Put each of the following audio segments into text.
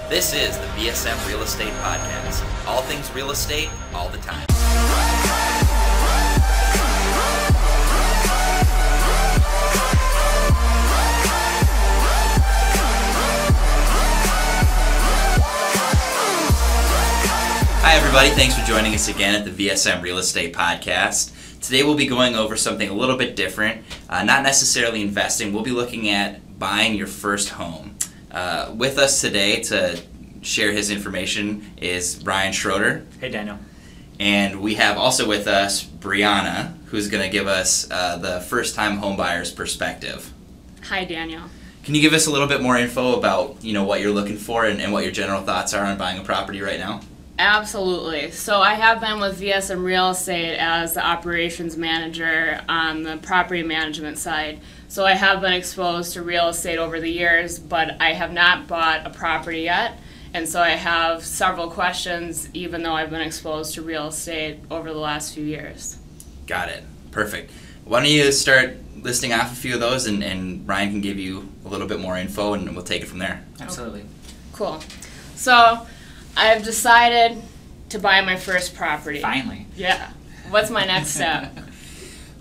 This is the VSM Real Estate Podcast. All things real estate, all the time. Hi everybody, thanks for joining us again at the VSM Real Estate Podcast. Today we'll be going over something a little bit different, not necessarily investing. We'll be looking at buying your first home. With us today to share his information is Brian Schroeder. Hey Daniel. And we have also with us Brianna, who's going to give us the first-time homebuyer's perspective. Hi Daniel. Can you give us a little bit more info about what you're looking for and what your general thoughts are on buying a property right now? Absolutely. So I have been with VSM Real Estate as the operations manager on the property management side. So I have been exposed to real estate over the years, but I have not bought a property yet. And so I have several questions, even though I've been exposed to real estate over the last few years. Got it. Perfect. Why don't you start listing off a few of those, and Ryan can give you a little bit more info, and we'll take it from there. Absolutely. Cool. So I've decided to buy my first property. Finally. Yeah. What's my next step?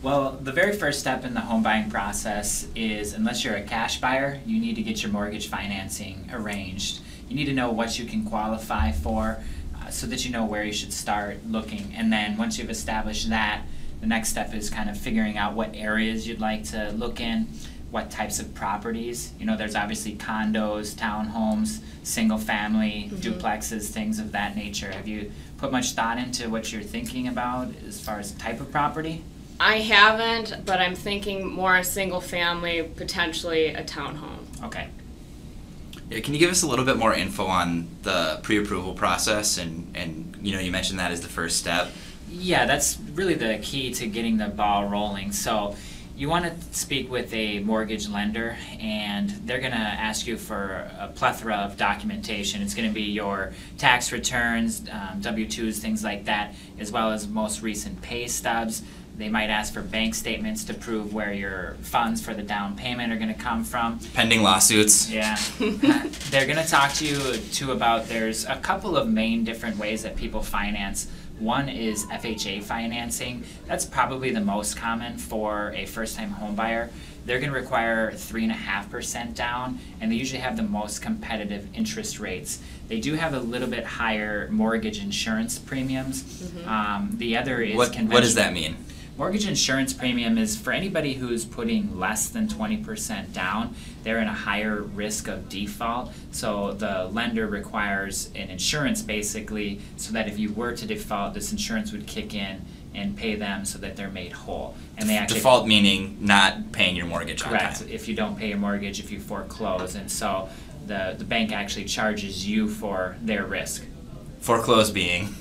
Well, the very first step in the home buying process is, unless you're a cash buyer, you need to get your mortgage financing arranged. You need to know what you can qualify for so that you know where you should start looking. And then once you've established that, the next step is kind of figuring out what areas you'd like to look in, what types of properties. There's obviously condos, townhomes, single family, duplexes, things of that nature. Have you put much thought into what you're thinking about as far as type of property? I haven't, but I'm thinking more a single family, potentially a townhome. Okay. Yeah, can you give us a little bit more info on the pre-approval process? And you mentioned that as the first step. Yeah, that's really the key to getting the ball rolling. So you want to speak with a mortgage lender, and they're going to ask you for a plethora of documentation. It's going to be your tax returns, W-2s, things like that, as well as most recent pay stubs. They might ask for bank statements to prove where your funds for the down payment are going to come from. Pending lawsuits. Yeah. They're going to talk to you, too, about there's a couple of main different ways that people finance. One is FHA financing. That's probably the most common for a first-time home buyer. They're going to require 3.5% down, and they usually have the most competitive interest rates. They do have a little bit higher mortgage insurance premiums. The other is conventional. What does that mean? Mortgage insurance premium is for anybody who's putting less than 20% down. They're in a higher risk of default, so the lender requires an insurance basically so that if you were to default, this insurance would kick in and pay them so that they're made whole. And they actually default meaning not paying your mortgage on time. Correct. If you don't pay your mortgage, if you foreclose, and so the bank actually charges you for their risk. Foreclose being?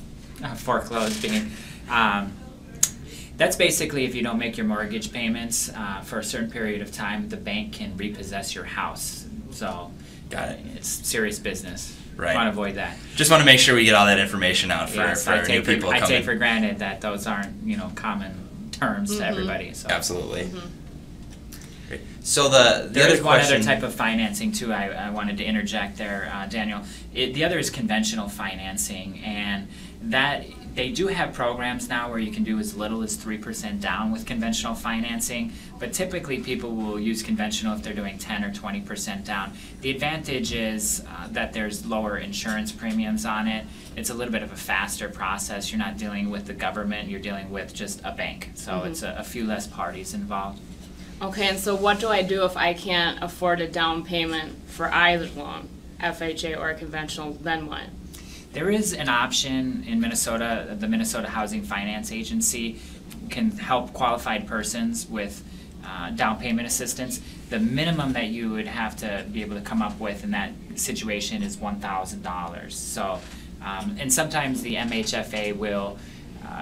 That's basically if you don't make your mortgage payments for a certain period of time, the bank can repossess your house. So, got it. It's serious business. Right. Want to avoid that. Just want to make sure we get all that information out for new people coming. I take for granted that those aren't common terms to everybody. So. Absolutely. Great. So there is one other type of financing too. I wanted to interject there, Daniel. The other is conventional financing, and that. They do have programs now where you can do as little as 3% down with conventional financing, but typically people will use conventional if they're doing 10 or 20% down. The advantage is that there's lower insurance premiums on it. It's a little bit of a faster process. You're not dealing with the government, you're dealing with just a bank. So it's a few less parties involved. Okay, and so what do I do if I can't afford a down payment for either loan, FHA or conventional, then what? There is an option in Minnesota. The Minnesota Housing Finance Agency can help qualified persons with down payment assistance. The minimum that you would have to be able to come up with in that situation is $1,000. So, and sometimes the MHFA will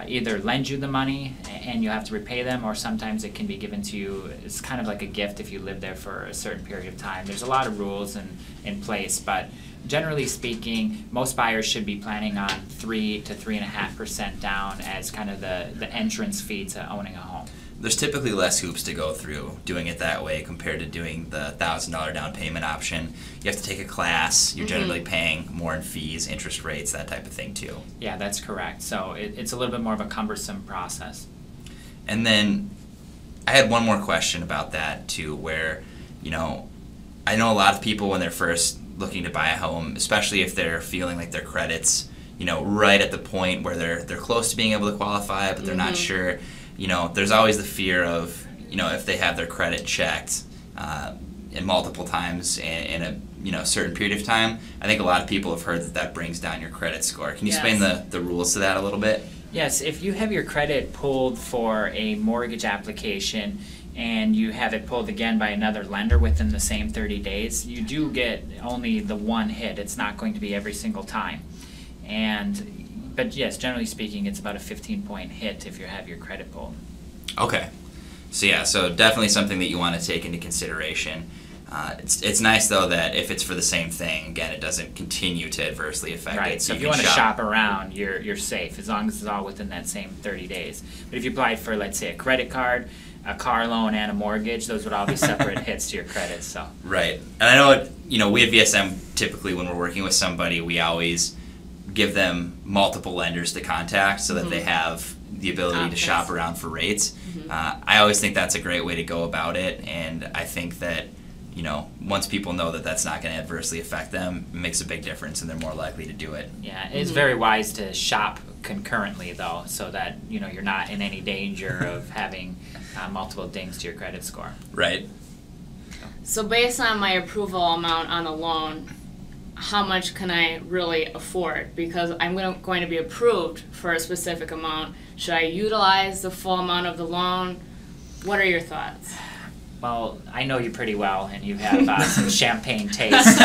either lend you the money and you have to repay them, or sometimes it can be given to you. It's kind of like a gift if you live there for a certain period of time. There's a lot of rules in place, but generally speaking, most buyers should be planning on 3 to 3.5% down as kind of the entrance fee to owning a home. there's typically less hoops to go through doing it that way compared to doing the $1,000 down payment option. You have to take a class. You're generally paying more in fees, interest rates, that type of thing too. Yeah, that's correct. So it's a little bit more of a cumbersome process. And then I had one more question about that too, where, you know, I know a lot of people when they're first looking to buy a home, especially if they're feeling like their credit's, you know, right at the point where they're close to being able to qualify, but they're not sure. You know, there's always the fear of, you know, if they have their credit checked in multiple times in a, you know, certain period of time. I think a lot of people have heard that brings down your credit score. Can you explain the rules to that a little bit? Yes, if you have your credit pulled for a mortgage application and you have it pulled again by another lender within the same 30 days, you do get only the one hit. It's not going to be every single time. But yes, generally speaking, it's about a 15-point hit if you have your credit pulled. Okay. So yeah, so definitely something that you want to take into consideration. It's nice though that if it's for the same thing, again, it doesn't continue to adversely affect it. Right. So if you want to shop around, you're safe as long as it's all within that same 30 days. But if you applied for, let's say, a credit card, a car loan, and a mortgage, those would all be separate hits to your credit. So. Right. And I know, you know, we at VSM typically when we're working with somebody, we always give them multiple lenders to contact so that they have the ability to shop around for rates. I always think that's a great way to go about it, and I think that, you know, once people know that that's not going to adversely affect them, it makes a big difference and they're more likely to do it. Yeah, it's very wise to shop concurrently though, so that, you know, you're not in any danger of having multiple dings to your credit score. Right. So based on my approval amount on the loan, how much can I really afford? Because I'm going to be approved for a specific amount. Should I utilize the full amount of the loan? What are your thoughts? Well, I know you pretty well, and you have some champagne taste.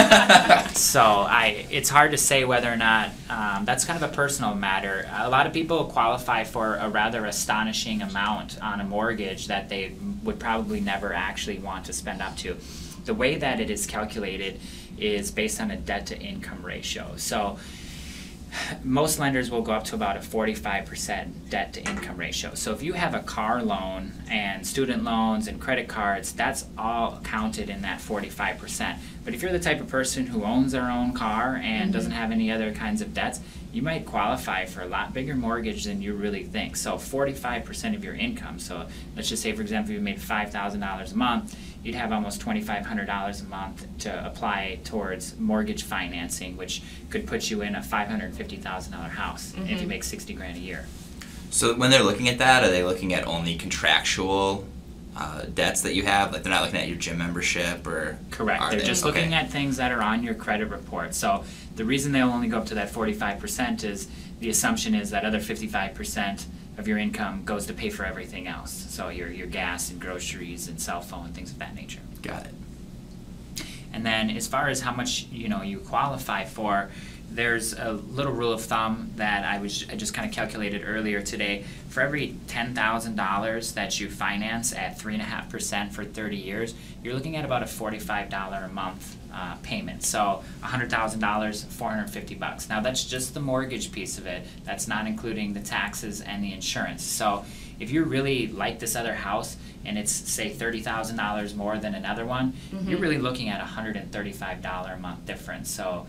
So it's hard to say whether or not that's kind of a personal matter. A lot of people qualify for a rather astonishing amount on a mortgage that they would probably never actually want to spend up to. The way that it is calculated is based on a debt-to-income ratio. So most lenders will go up to about a 45% debt-to-income ratio. So if you have a car loan and student loans and credit cards, that's all counted in that 45%. But if you're the type of person who owns their own car and doesn't have any other kinds of debts, you might qualify for a lot bigger mortgage than you really think. So 45% of your income. So let's just say, for example, you made $5,000 a month, you'd have almost $2,500 a month to apply towards mortgage financing, which could put you in a $550,000 house if you make $60,000 a year. So when they're looking at that, are they looking at only contractual debts that you have? Like they're not looking at your gym membership or? Correct. They're just looking at things that are on your credit report. So the reason they'll only go up to that 45% is the assumption is that other 55% of your income goes to pay for everything else. So your gas and groceries and cell phone, things of that nature. Got it. And then as far as how much you qualify for, there's a little rule of thumb that I just kind of calculated earlier today. For every $10,000 that you finance at 3.5% for 30 years, you're looking at about a $45 a month payment. So $100,000, $450. Now that's just the mortgage piece of it. That's not including the taxes and the insurance. So if you really like this other house and it's say $30,000 more than another one, you're really looking at a $135 a month difference. So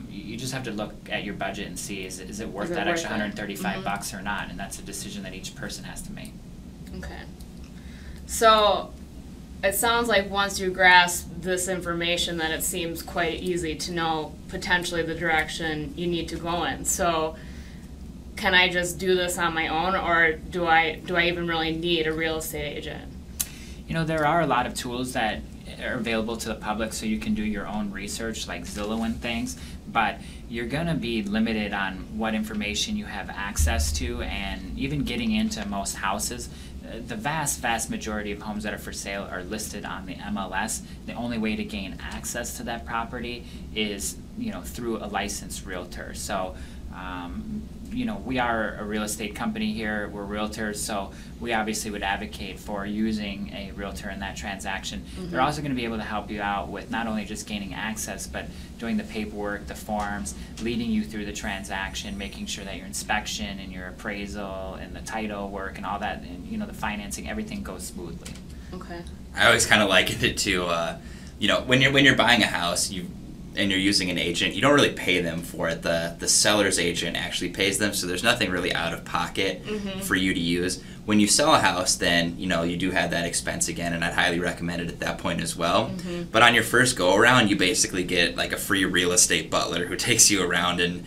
you just have to look at your budget and see is it worth that extra $135 or not, and that's a decision that each person has to make. Okay. So it sounds like once you grasp this information that it seems quite easy to know potentially the direction you need to go in. So can I just do this on my own, or do I even really need a real estate agent? You know, there are a lot of tools that are available to the public so you can do your own research like Zillow and things, but you're going to be limited on what information you have access to, and even getting into most houses. The vast majority of homes that are for sale are listed on the MLS. The only way to gain access to that property is through a licensed realtor. So we are a real estate company here. We're realtors, so we obviously would advocate for using a realtor in that transaction. They're also going to be able to help you out with not only just gaining access, but doing the paperwork, the forms, leading you through the transaction, making sure that your inspection and your appraisal and the title work and all that, and the financing, everything goes smoothly. Okay. I always kind of liken it to, when you're buying a house, and you're using an agent, you don't really pay them for it. The seller's agent actually pays them, so there's nothing really out of pocket for you to use. When you sell a house, then you do have that expense again, and I'd highly recommend it at that point as well. But on your first go around, you basically get like a free real estate butler who takes you around and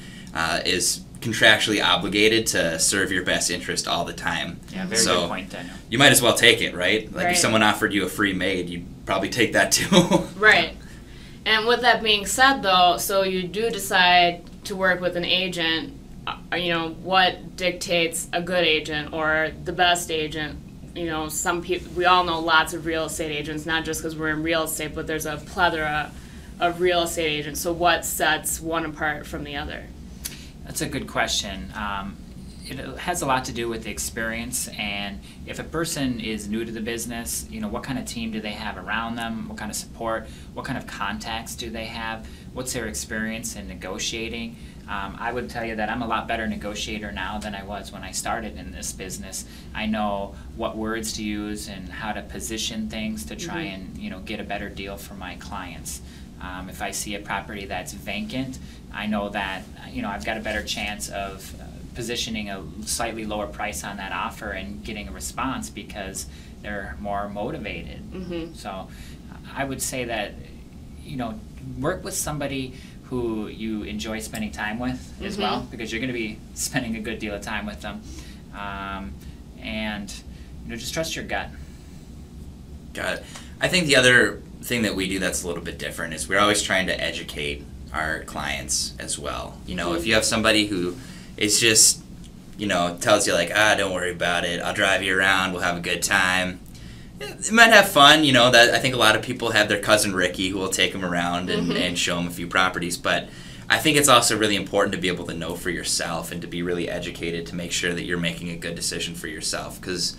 is contractually obligated to serve your best interest all the time. Yeah, very good point, Daniel. You might as well take it, right? Like Right. if someone offered you a free maid, you'd probably take that too. Right. And with that being said, though, so you do decide to work with an agent, what dictates a good agent or the best agent? Some people, we all know lots of real estate agents, not just because we're in real estate, but there's a plethora of real estate agents. So what sets one apart from the other? That's a good question. It has a lot to do with the experience, and if a person is new to the business, what kind of team do they have around them, what kind of support, what kind of contacts do they have, what's their experience in negotiating. I would tell you that I'm a lot better negotiator now than I was when I started in this business. I know what words to use and how to position things to try and get a better deal for my clients. If I see a property that's vacant, I know that I've got a better chance of positioning a slightly lower price on that offer and getting a response because they're more motivated. So I would say that work with somebody who you enjoy spending time with as well, because you're going to be spending a good deal of time with them, and just trust your gut. Got it. I think the other thing that we do that's a little bit different is we're always trying to educate our clients as well. If you have somebody who is just, tells you like, don't worry about it, I'll drive you around, we'll have a good time. It might have fun, that I think a lot of people have their cousin Ricky who will take them around and show them a few properties, but I think it's also really important to be able to know for yourself and to be really educated to make sure that you're making a good decision for yourself, because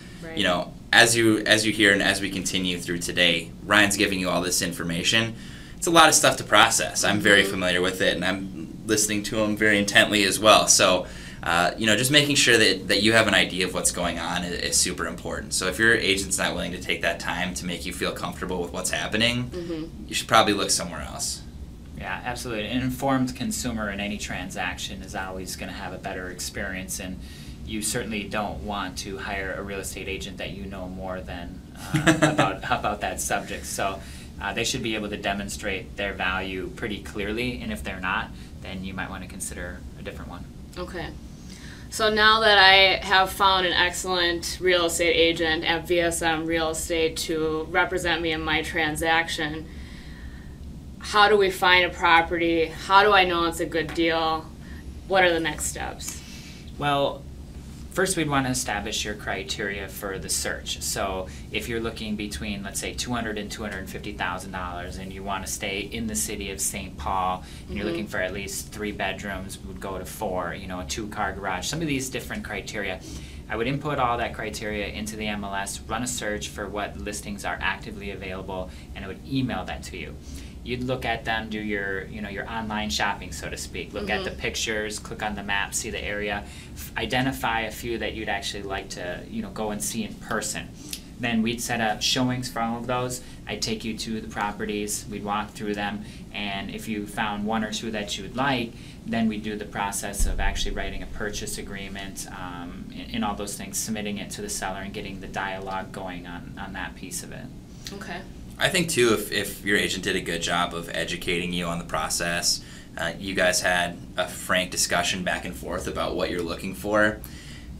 as you hear and as we continue through today, Ryan's giving you all this information. It's a lot of stuff to process. I'm very familiar with it, and I'm listening to him very intently as well. So, just making sure that you have an idea of what's going on is super important. So if your agent's not willing to take that time to make you feel comfortable with what's happening, you should probably look somewhere else. Yeah, absolutely. An informed consumer in any transaction is always going to have a better experience, and you certainly don't want to hire a real estate agent that you know more than about that subject. So they should be able to demonstrate their value pretty clearly, and if they're not, then you might want to consider a different one. Okay. So now that I have found an excellent real estate agent at VSM Real Estate to represent me in my transaction, how do we find a property? How do I know it's a good deal? What are the next steps? Well, first we'd want to establish your criteria for the search. So if you're looking between, let's say, $200,000 and $250,000, and you want to stay in the city of St. Paul, and you're looking for at least 3 bedrooms, would go to 4, a 2-car garage, some of these different criteria, I would input all that criteria into the MLS, run a search for what listings are actively available, and I would email that to you. You'd look at them, do your online shopping, so to speak. Look at the pictures, click on the map, see the area, identify a few that you'd actually like to, go and see in person. Then we'd set up showings for all of those. I'd take you to the properties, we'd walk through them, and if you found 1 or 2 that you would like, then we'd do the process of actually writing a purchase agreement and all those things, submitting it to the seller and getting the dialogue going on that piece of it. Okay. I think too, if your agent did a good job of educating you on the process, you guys had a frank discussion back and forth about what you're looking for.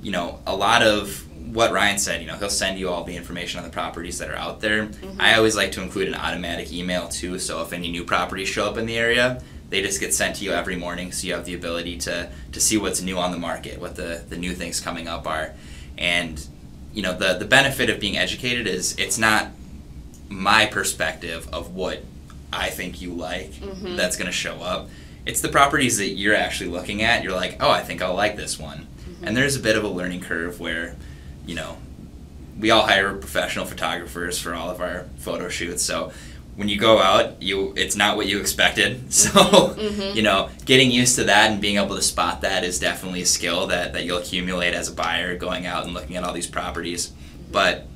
A lot of what Ryan said, he'll send you all the information on the properties that are out there. I always like to include an automatic email too, so if any new properties show up in the area, they just get sent to you every morning, so you have the ability to see what's new on the market, what the new things coming up are. And the benefit of being educated is it's not my perspective of what I think you like that's going to show up. it's the properties that you're actually looking at. You're like, oh, I think I'll like this one. And there's a bit of a learning curve where, you know, we all hire professional photographers for all of our photo shoots. So when you go out, it's not what you expected. So, you know, getting used to that and being able to spot that is definitely a skill that you'll accumulate as a buyer going out and looking at all these properties. But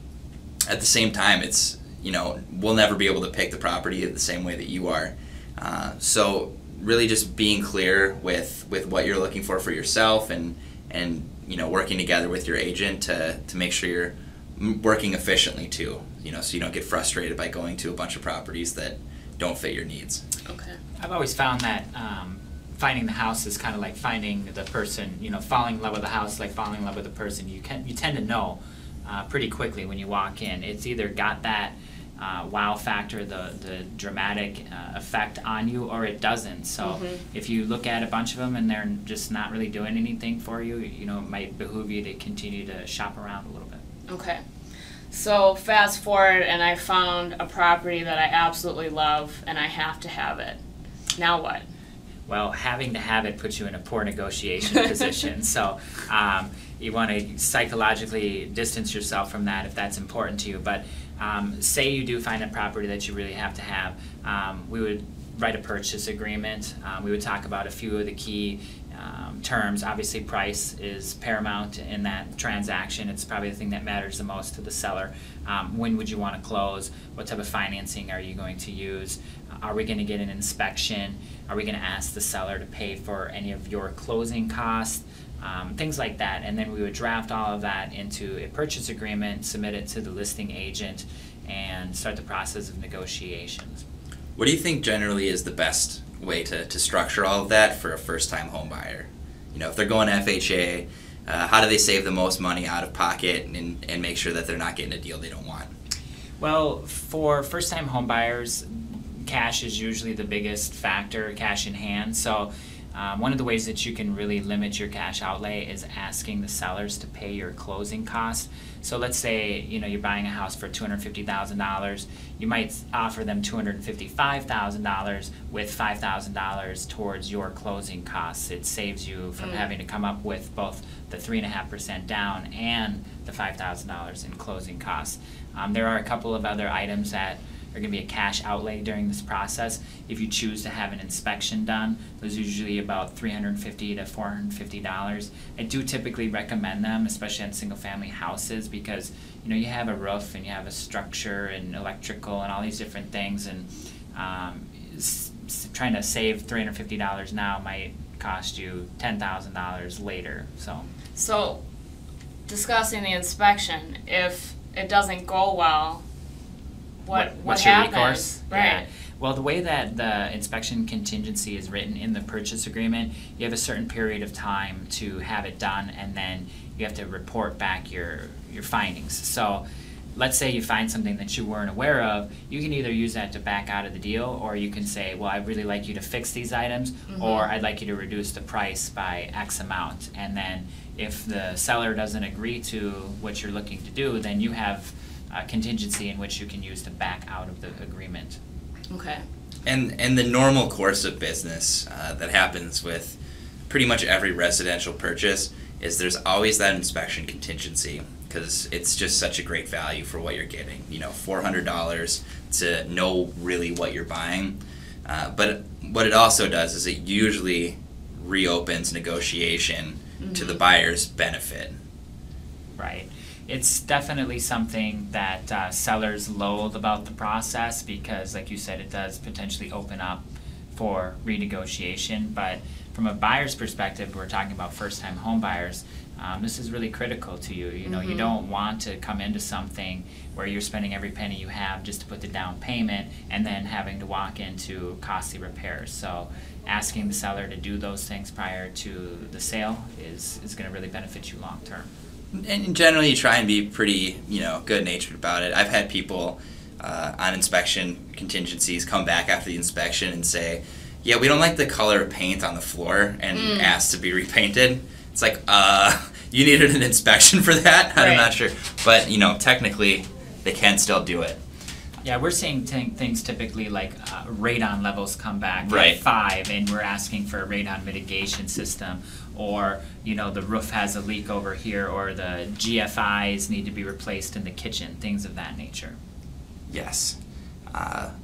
at the same time, it's, you know, we'll never be able to pick the property the same way that you are. So really just being clear with what you're looking for yourself and you know, working together with your agent to make sure you're working efficiently too, you know, so you don't get frustrated by going to a bunch of properties that don't fit your needs. Okay. I've always found that finding the house is kind of like finding the person, you know, falling in love with the house, like falling in love with the person. You tend to know pretty quickly when you walk in. It's either got that wow factor, the dramatic effect on you, or it doesn't. So if you look at a bunch of them and they're just not really doing anything for you, you know, it might behoove you to continue to shop around a little bit. Okay. So fast forward and I found a property that I absolutely love and I have to have it. Now what? Well, having to have it puts you in a poor negotiation position. So you want to psychologically distance yourself from that if that's important to you. But say you do find a property that you really have to have, we would write a purchase agreement. We would talk about a few of the key terms. Obviously, price is paramount in that transaction. It's probably the thing that matters the most to the seller. When would you want to close? What type of financing are you going to use? Are we going to get an inspection? Are we going to ask the seller to pay for any of your closing costs? Things like that. And then we would draft all of that into a purchase agreement, submit it to the listing agent, and start the process of negotiations. What do you think generally is the best way to structure all of that for a first-time home buyer? You know, if they're going FHA, how do they save the most money out of pocket and make sure that they're not getting a deal they don't want? Well, for first-time home buyers, cash is usually the biggest factor, cash in hand. So one of the ways that you can really limit your cash outlay is asking the sellers to pay your closing costs. So let's say, you know, you're buying a house for $250,000. You might offer them $255,000 with $5,000 towards your closing costs. It saves you from having to come up with both the 3.5% down and the $5,000 in closing costs. There are a couple of other items that are going to be a cash outlay during this process. If you choose to have an inspection done, those are usually about $350 to $450. I do typically recommend them, especially on single-family houses, because you know you have a roof and you have a structure and electrical and all these different things, and trying to save $350 now might cost you $10,000 later. So, discussing the inspection, if it doesn't go well, what's your happens? recourse? Right. Yeah. Well, the way that the inspection contingency is written in the purchase agreement, you have a certain period of time to have it done, and then you have to report back your findings. So let's say you find something that you weren't aware of, you can either use that to back out of the deal, or you can say, well, I'd really like you to fix these items, or I'd like you to reduce the price by X amount. And then if the seller doesn't agree to what you're looking to do, then you have contingency in which you can use to back out of the agreement. Okay. And the normal course of business that happens with pretty much every residential purchase is there's always that inspection contingency, because it's just such a great value for what you're getting. You know, $400 to know really what you're buying. But what it also does is it usually reopens negotiation to the buyer's benefit. Right. It's definitely something that sellers loathe about the process, because, like you said, it does potentially open up for renegotiation. But from a buyer's perspective, we're talking about first-time home buyers, this is really critical to you. You know, you don't want to come into something where you're spending every penny you have just to put the down payment and then having to walk into costly repairs. So asking the seller to do those things prior to the sale is going to really benefit you long term. And generally, you try and be pretty, good-natured about it. I've had people on inspection contingencies come back after the inspection and say, yeah, we don't like the color of paint on the floor, and ask to be repainted. It's like, you needed an inspection for that? Right. I'm not sure. But, technically, they can still do it. Yeah, we're seeing things typically like radon levels come back Right. at 5, and we're asking for a radon mitigation system, or the roof has a leak over here, or the GFIs need to be replaced in the kitchen, things of that nature. Yes.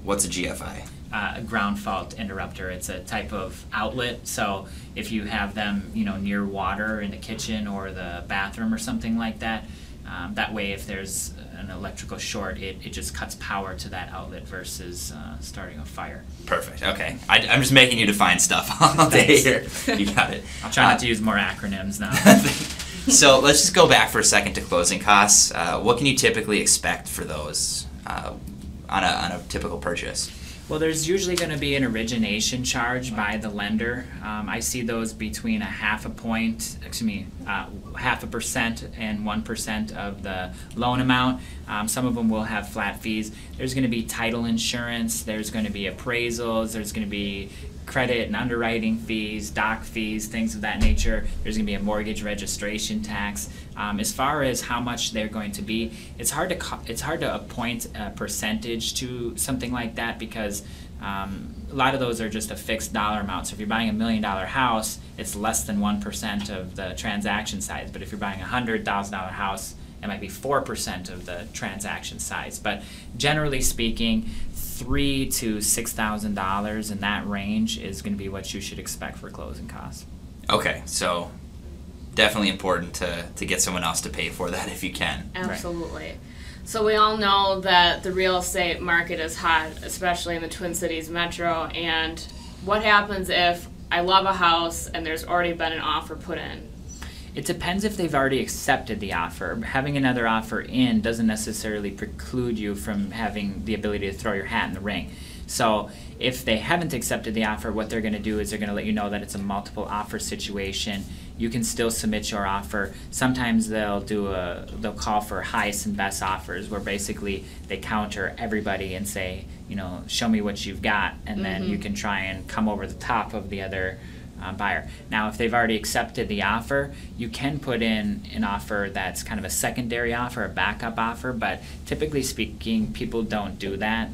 What's a GFI? A ground fault interrupter. It's a type of outlet. So if you have them, near water in the kitchen or the bathroom or something like that, that way if there's an electrical short, it just cuts power to that outlet versus starting a fire. Perfect. Okay. I'm just making you define stuff all day here. You got it. I'll try not to use more acronyms now. So let's just go back for a second to closing costs. What can you typically expect for those on a typical purchase? Well, there's usually going to be an origination charge by the lender. I see those between 0.5% and 1% of the loan amount. Some of them will have flat fees. There's going to be title insurance, there's going to be appraisals, there's going to be credit and underwriting fees, doc fees, things of that nature. There's going to be a mortgage registration tax. As far as how much they're going to be, it's hard to appoint a percentage to something like that, because a lot of those are just a fixed dollar amount. So if you're buying $1 million house, it's less than 1% of the transaction size. But if you're buying a $100,000 house, it might be 4% of the transaction size. But generally speaking, $3,000 to $6,000 in that range is going to be what you should expect for closing costs. Okay, so definitely important to get someone else to pay for that if you can. Absolutely. Right. So we all know that the real estate market is hot, especially in the Twin Cities metro. And what happens if I love a house and there's already been an offer put in? It depends if they've already accepted the offer. Having another offer in doesn't necessarily preclude you from having the ability to throw your hat in the ring. So if they haven't accepted the offer, what they're going to do is they're going to let you know that it's a multiple offer situation. You can still submit your offer. Sometimes they'll call for highest and best offers, where basically they counter everybody and say, show me what you've got, and then you can try and come over the top of the other buyer. Now, if they've already accepted the offer, you can put in an offer that's kind of a secondary offer, a backup offer, but typically speaking, people don't do that.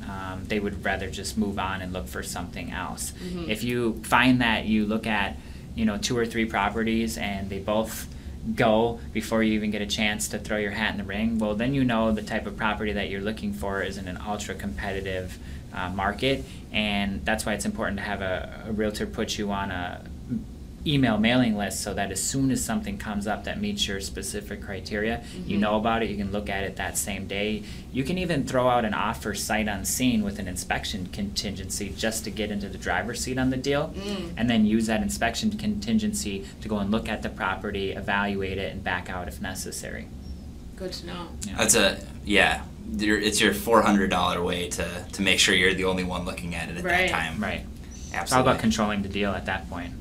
They would rather just move on and look for something else. If you find that you look at 2 or 3 properties and they both go before you even get a chance to throw your hat in the ring, well, then the type of property that you're looking for is in an ultra competitive market, and that's why it's important to have a realtor put you on a email mailing list, so that as soon as something comes up that meets your specific criteria, you know about it, you can look at it that same day. You can even throw out an offer sight unseen with an inspection contingency just to get into the driver's seat on the deal, and then use that inspection contingency to go and look at the property, evaluate it, and back out if necessary. Good to know. Yeah. It's your $400 way to make sure you're the only one looking at it at that time. Right. Absolutely. It's all about controlling the deal at that point.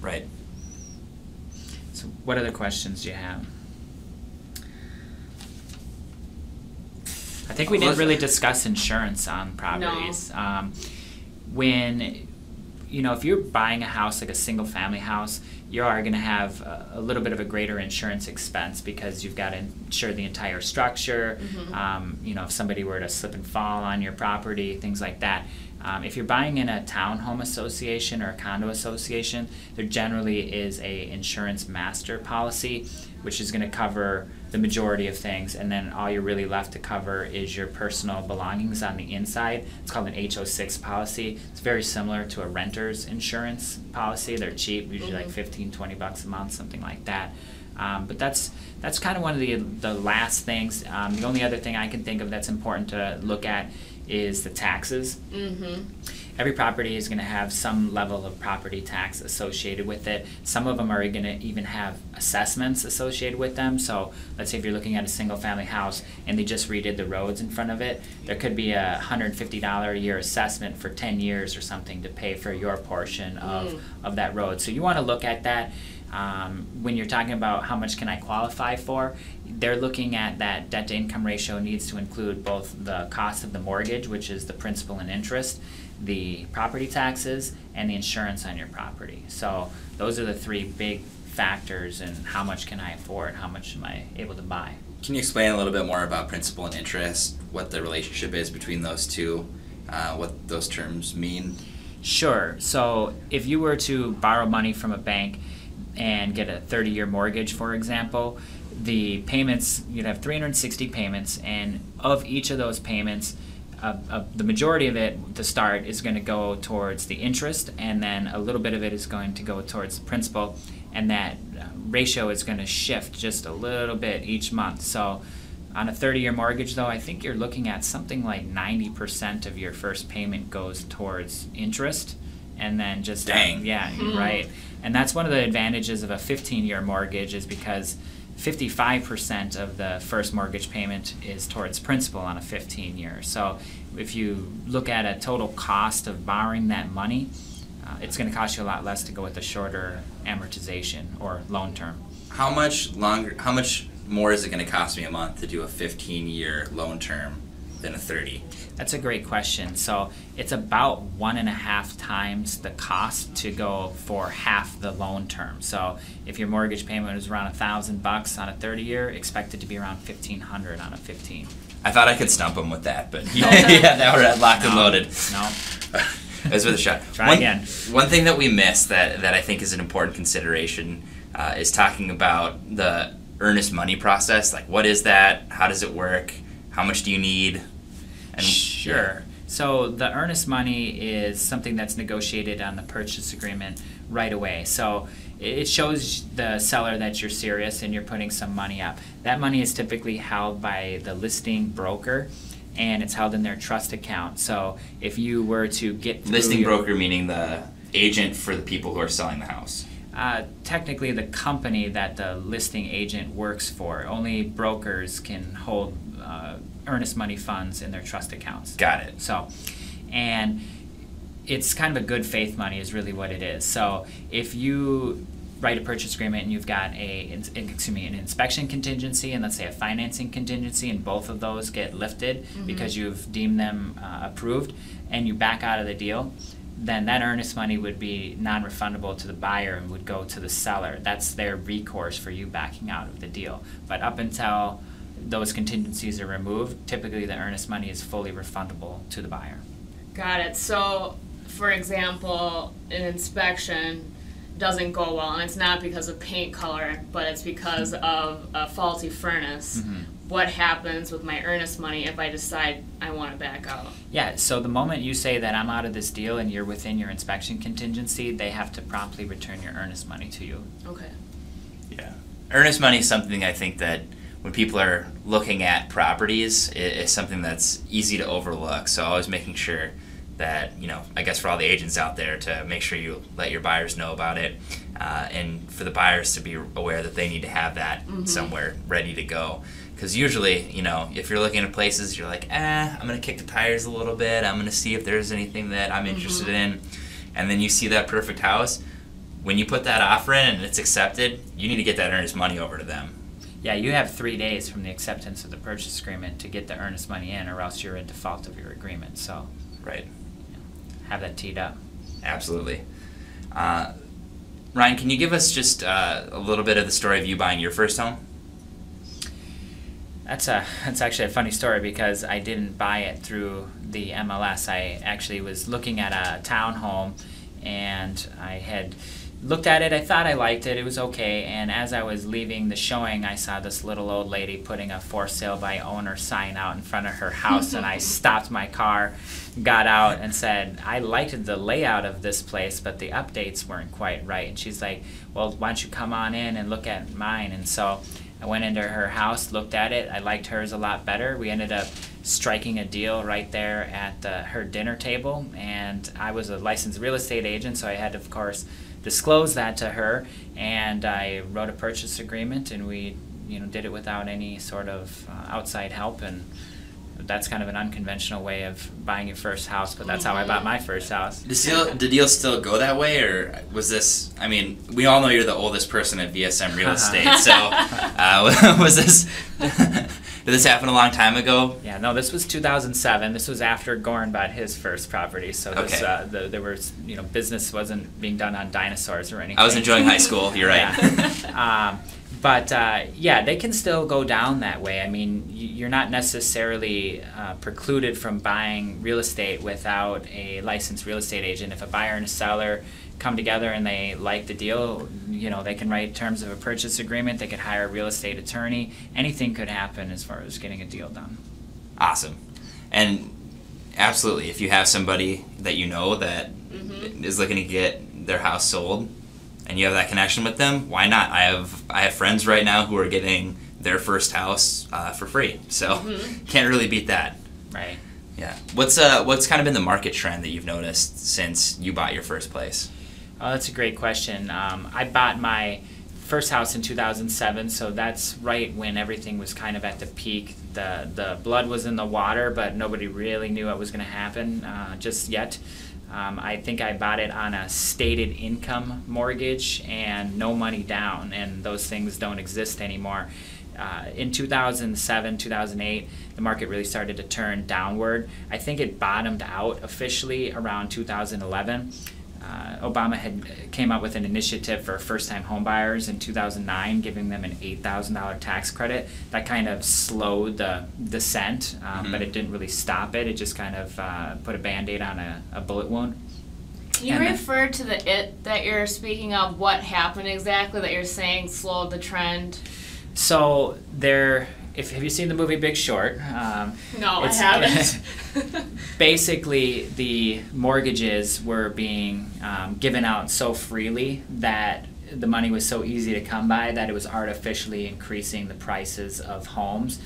Right. So what other questions do you have? I think we didn't really discuss insurance on properties. No. When, if you're buying a house, like a single family house, you are going to have a little bit of a greater insurance expense, because you've got to insure the entire structure. If somebody were to slip and fall on your property, things like that. If you're buying in a townhome association or a condo association, there generally is a insurance master policy, which is going to cover the majority of things, and then all you're really left to cover is your personal belongings on the inside. It's called an HO6 policy. It's very similar to a renter's insurance policy. They're cheap, usually like $15-20 a month, something like that. But that's kind of one of the last things. The only other thing I can think of that's important to look at is the taxes. Every property is going to have some level of property tax associated with it. Some of them are going to even have assessments associated with them. So let's say if you're looking at a single family house and they just redid the roads in front of it, there could be a $150 a year assessment for 10 years or something to pay for your portion of that road. So you want to look at that. When you're talking about how much can I qualify for, they're looking at that debt to income ratio needs to include both the cost of the mortgage, which is the principal and interest, the property taxes, and the insurance on your property. So those are the 3 big factors in how much can I afford, how much am I able to buy. Can you explain a little bit more about principal and interest, what the relationship is between those two, what those terms mean? Sure. So if you were to borrow money from a bank and get a 30-year mortgage, for example, the payments, you'd have 360 payments, and of each of those payments, the majority of it to start is going to go towards the interest, and then a little bit of it is going to go towards the principal, and that ratio is going to shift just a little bit each month. So on a 30-year mortgage, though, I think you're looking at something like 90% of your first payment goes towards interest, and then just Dang. Right. And that's one of the advantages of a 15-year mortgage, is because 55% of the first mortgage payment is towards principal on a 15-year. So if you look at a total cost of borrowing that money, it's going to cost you a lot less to go with a shorter amortization or loan term. How much more is it going to cost me a month to do a 15-year loan term than a 30? That's a great question. So it's about 1.5 times the cost to go for half the loan term. So if your mortgage payment was around $1,000 on a 30-year, expect it to be around $1,500 on a 15. I thought I could stump him with that, but yeah, now we're at locked and loaded. No. It was with a shot. Try again. One thing that we missed that I think is an important consideration is talking about the earnest money process. Like, what is that? How does it work? How much do you need? And, sure. So the earnest money is something that's negotiated on the purchase agreement right away. So it shows the seller that you're serious and you're putting some money up. That money is typically held by the listing broker, and it's held in their trust account. So if you were to get through listing broker meaning the agent for the people who are selling the house. Technically the company that the listing agent works for. Only brokers can hold earnest money funds in their trust accounts. Got it. So, and it's kind of a good faith money is really what it is. So if you write a purchase agreement and you've got an inspection contingency and let's say a financing contingency, and both of those get lifted because you've deemed them approved, and you back out of the deal, then that earnest money would be non-refundable to the buyer and would go to the seller. That's their recourse for you backing out of the deal. But up until those contingencies are removed, typically the earnest money is fully refundable to the buyer. Got it. So, for example, an inspection doesn't go well, and it's not because of paint color, but it's because of a faulty furnace. What happens with my earnest money if I decide I want to back out? Yeah, so the moment you say that I'm out of this deal and you're within your inspection contingency, they have to promptly return your earnest money to you. Okay. Yeah. Earnest money is something I think that when people are looking at properties, it's something that's easy to overlook. So always making sure that, I guess for all the agents out there, to make sure you let your buyers know about it, and for the buyers to be aware that they need to have that somewhere ready to go. Because usually, if you're looking at places, you're like, I'm going to kick the tires a little bit. I'm going to see if there's anything that I'm interested in. And then you see that perfect house. When you put that offer in and it's accepted, you need to get that earnest money over to them. Yeah, you have 3 days from the acceptance of the purchase agreement to get the earnest money in, or else you're in default of your agreement. So, right. Have that teed up. Absolutely. Ryan, can you give us just a little bit of the story of you buying your first home? That's actually a funny story, because I didn't buy it through the MLS. I actually was looking at a townhome, and I had looked at it. I thought I liked it. It was okay. And as I was leaving the showing, I saw this little old lady putting a for sale by owner sign out in front of her house, and I stopped my car, got out, and said, I liked the layout of this place, but the updates weren't quite right. And she's like, well, why don't you come on in and look at mine? And so I went into her house, looked at it. I liked hers a lot better. We ended up striking a deal right there at her dinner table, and I was a licensed real estate agent, so I had to, of course, disclose that to her, and I wrote a purchase agreement, and we did it without any sort of outside help. And that's kind of an unconventional way of buying your first house, but that's how I bought my first house. Did the deal still go that way, or was this, we all know you're the oldest person at VSM Real Estate, so was this, did this happen a long time ago? Yeah, no, this was 2007. This was after Goran bought his first property, so this, okay. There was, business wasn't being done on dinosaurs or anything. I was enjoying high school, you're right. Yeah. But yeah, they can still go down that way. I mean, you're not necessarily precluded from buying real estate without a licensed real estate agent. If a buyer and a seller come together and they like the deal, they can write terms of a purchase agreement. They could hire a real estate attorney. Anything could happen as far as getting a deal done. Awesome. And absolutely, if you have somebody that that is looking to get their house sold, and you have that connection with them, why not? I have friends right now who are getting their first house for free, so can't really beat that. Right. Yeah. What's kind of been the market trend that you've noticed since you bought your first place? Oh, that's a great question. I bought my first house in 2007, so that's right when everything was kind of at the peak. The blood was in the water, but nobody really knew what was going to happen just yet. I think I bought it on a stated income mortgage and no money down, and those things don't exist anymore. In 2007, 2008, the market really started to turn downward. I think it bottomed out officially around 2011. Obama came up with an initiative for first-time homebuyers in 2009, giving them an $8,000 tax credit. That kind of slowed the descent, but it didn't really stop it. It just kind of put a Band-Aid on a bullet wound. Can you refer to the it that you're speaking of? What happened exactly that you're saying slowed the trend? So have you seen the movie Big Short? No, I haven't. Basically, the mortgages were being given out so freely that the money was so easy to come by that it was artificially increasing the prices of homes.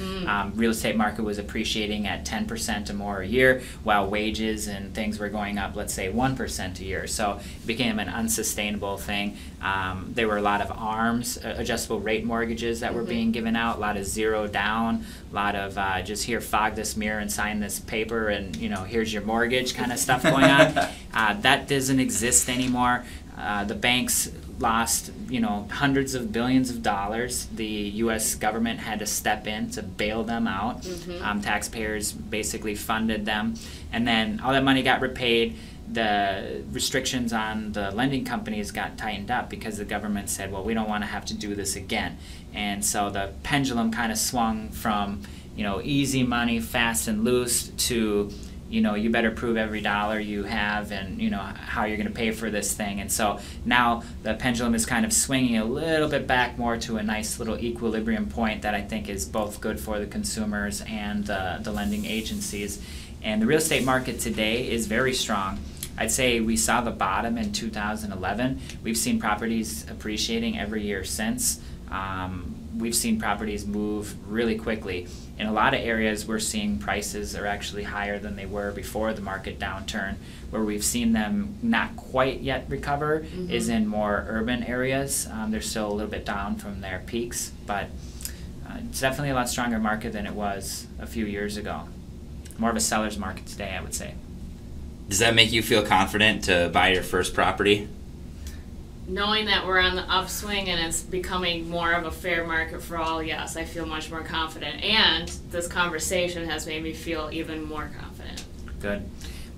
Real estate market was appreciating at 10% or more a year, while wages and things were going up, let's say 1% a year. So it became an unsustainable thing. There were a lot of ARMs, adjustable rate mortgages that were being given out, a lot of zero down, a lot of just here, fog this mirror and sign this paper and here's your mortgage kind of stuff going on. That doesn't exist anymore. The banks lost, hundreds of billions of dollars. The U.S. government had to step in to bail them out. Taxpayers basically funded them. And then all that money got repaid. The restrictions on the lending companies got tightened up because the government said, well, we don't want to have to do this again. And so the pendulum kind of swung from, easy money, fast and loose, to you better prove every dollar you have and how you're going to pay for this thing. And so now the pendulum is kind of swinging a little bit back more to a nice little equilibrium point that I think is both good for the consumers and the lending agencies. And the real estate market today is very strong. I'd say we saw the bottom in 2011. We've seen properties appreciating every year since. We've seen properties move really quickly. In a lot of areas, we're seeing prices are actually higher than they were before the market downturn. Where we've seen them not quite yet recover is in more urban areas. They're still a little bit down from their peaks, but it's definitely a lot stronger market than it was a few years ago. More of a seller's market today, I would say. Does that make you feel confident to buy your first property? Knowing that we're on the upswing and it's becoming more of a fair market for all, yes, I feel much more confident. And this conversation has made me feel even more confident. Good.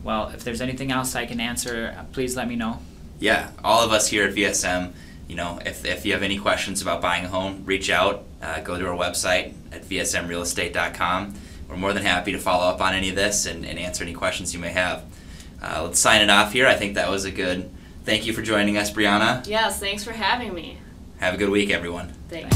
Well, if there's anything else I can answer, please let me know. Yeah, all of us here at VSM, if you have any questions about buying a home, reach out. Go to our website at vsmrealestate.com. We're more than happy to follow up on any of this and answer any questions you may have. Let's sign it off here. I think that was a good... Thank you for joining us, Brianna. Yes, thanks for having me. Have a good week, everyone. Thanks.